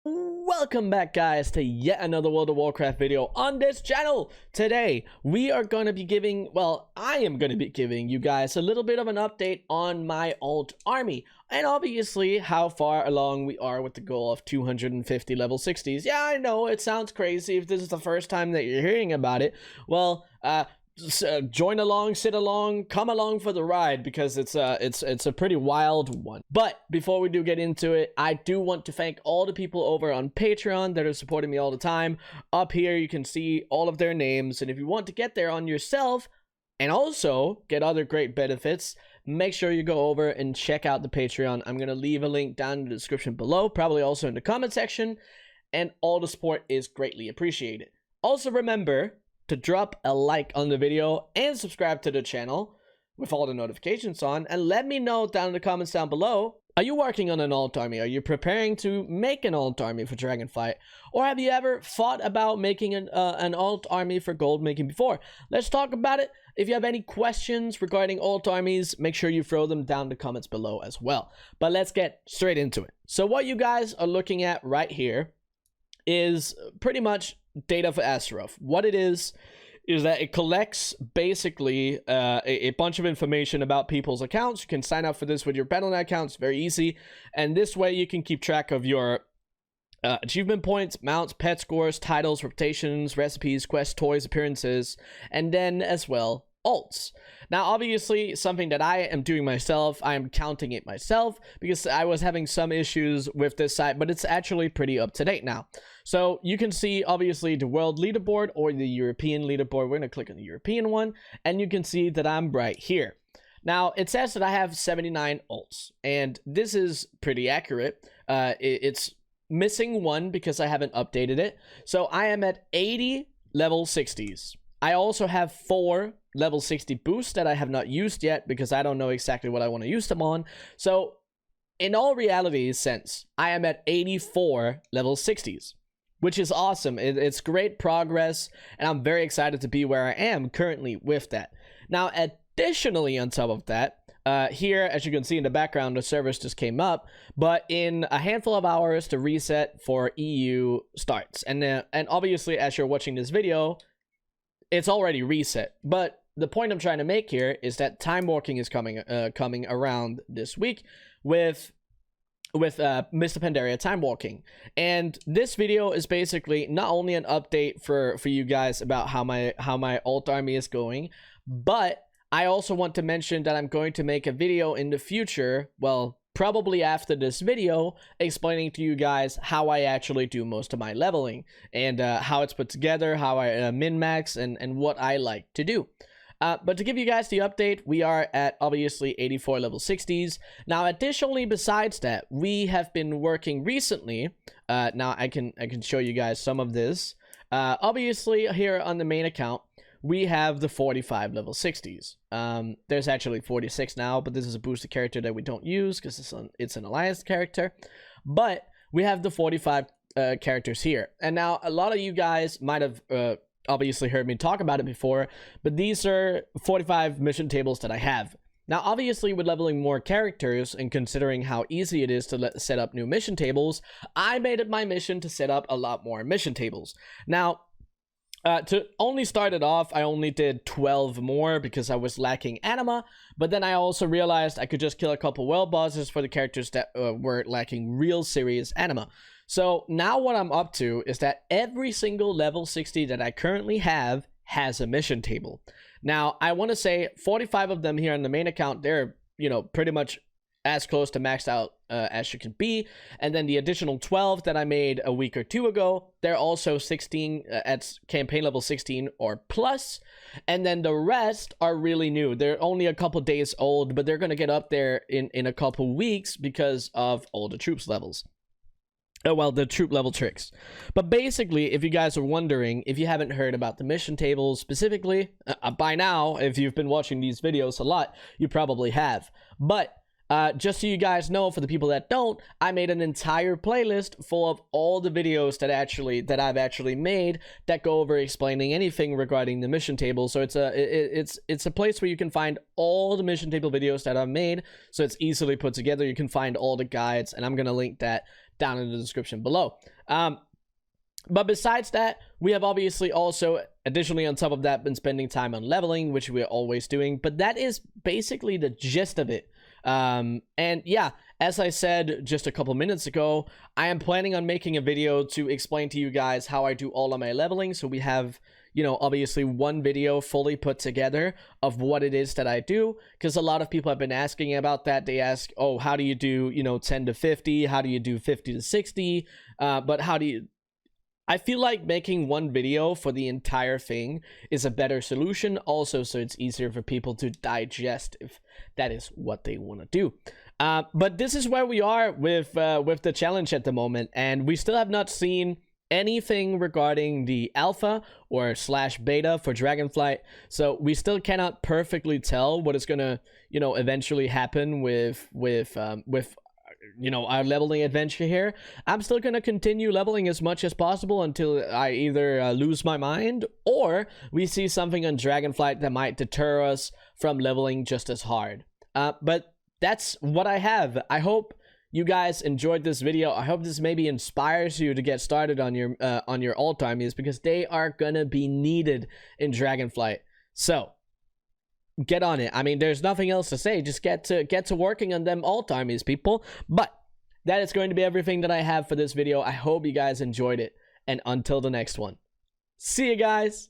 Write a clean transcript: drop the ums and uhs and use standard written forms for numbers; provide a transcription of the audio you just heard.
Welcome back, guys, to yet another World of Warcraft video on this channel. Today we are going to be giving, I am going to be giving you guys a little bit of an update on my alt army, and obviously how far along we are with the goal of 250 level 60s. Yeah, I know it sounds crazy if this is the first time that you're hearing about it. Join along, sit along, come along for the ride, because it's a pretty wild one. But before we do get into it, I do want to thank all the people over on Patreon that are supporting me all the time. Up here you can see all of their names, and if you want to get there on yourself and also get other great benefits, make sure you go over and check out the Patreon. I'm gonna leave a link down in the description below, probably also in the comment section, and all the support is greatly appreciated. Also remember to drop a like on the video and subscribe to the channel with all the notifications on, and let me know down in the comments down below, are you working on an alt army? Are you preparing to make an alt army for Dragonflight? Or have you ever thought about making an alt army for gold making before? Let's talk about it. If you have any questions regarding alt armies, make sure you throw them down in the comments below as well. But let's get straight into it. So what you guys are looking at right here is pretty much DataForAzeroth. What it is that it collects basically a bunch of information about people's accounts. You can sign up for this with your Battle.net account. It's very easy, and this way you can keep track of your achievement points, mounts, pet scores, titles, reputations, recipes, quests, toys, appearances, and then as well alts. Now obviously something that I am doing myself, I am counting it myself because I was having some issues with this site, but it's actually pretty up to date now. So you can see obviously the world leaderboard or the European leaderboard. We're going to click on the European one, and you can see that I'm right here. Now it says that I have 79 alts, and this is pretty accurate. It's missing one because I haven't updated it. So I am at 80 level 60s. I also have 4 level 60 boosts that I have not used yet because I don't know exactly what I want to use them on. So in all reality's sense, I am at 84 level 60s, which is awesome. It's great progress, and I'm very excited to be where I am currently with that. Now, additionally on top of that, here, as you can see in the background, the servers just came up, but in a handful of hours, the reset for EU starts. And obviously, as you're watching this video, it's already reset. But the point I'm trying to make here is that time walking is coming around this week with Mr. Pandaria time walking, and this video is basically not only an update for you guys about how my alt army is going, but I also want to mention that I'm going to make a video in the future, well, probably after this video, explaining to you guys how I actually do most of my leveling, and how it's put together, how I min-max, and what I like to do. But to give you guys the update, we are at obviously 84 level 60s. Now, additionally, besides that, we have been working recently. Now I can show you guys some of this. Obviously, here on the main account, we have the 45 level 60s. There's actually 46 now, but this is a boosted character that we don't use because it's an alliance character. But we have the 45 characters here. And now a lot of you guys might have obviously heard me talk about it before, but these are 45 mission tables that I have. Now, obviously, with leveling more characters and considering how easy it is to set up new mission tables, I made it my mission to set up a lot more mission tables. Now, to only start it off, I only did 12 more because I was lacking anima, but then I also realized I could just kill a couple world bosses for the characters that were lacking real serious anima. So now what I'm up to is that every single level 60 that I currently have has a mission table. Now, I want to say 45 of them here on the main account, they're, pretty much as close to maxed out as you can be. And then the additional 12 that I made a week or two ago, they're also 16 at campaign level 16 or plus. And then the rest are really new. They're only a couple days old, but they're going to get up there in a couple weeks because of all the troops levels. Well, the troop level tricks. But basically, if you guys are wondering, if you haven't heard about the mission tables specifically, by now, if you've been watching these videos a lot, you probably have. But just so you guys know, for the people that don't, I made an entire playlist full of all the videos that I've actually made that go over explaining anything regarding the mission table. So it's a place where you can find all the mission table videos that I've made. So it's easily put together. You can find all the guides, and I'm gonna link that down in the description below. But besides that, we have obviously also, additionally on top of that, been spending time on leveling, which we're always doing. But that is basically the gist of it. And yeah, as I said just a couple minutes ago, I am planning on making a video to explain to you guys how I do all of my leveling. So we have, you know, obviously one video fully put together of what it is that I do, because a lot of people have been asking about that. They ask, oh, how do you do, you know, 10 to 50? How do you do 50 to 60? But how do you... I feel like making one video for the entire thing is a better solution also, so it's easier for people to digest if that is what they want to do. But this is where we are with the challenge at the moment, and we still have not seen anything regarding the alpha or / beta for Dragonflight, so we still cannot perfectly tell what is gonna, you know, eventually happen with you know, our leveling adventure here. I'm still gonna continue leveling as much as possible until I either lose my mind or we see something on Dragonflight that might deter us from leveling just as hard. But that's what I have. I hope you guys enjoyed this video. I hope this maybe inspires you to get started on your alt armies, because they are gonna be needed in Dragonflight. So get on it. I mean, there's nothing else to say. Just get to working on them alt armies, people. But that is going to be everything that I have for this video. I hope you guys enjoyed it, and until the next one, see you guys.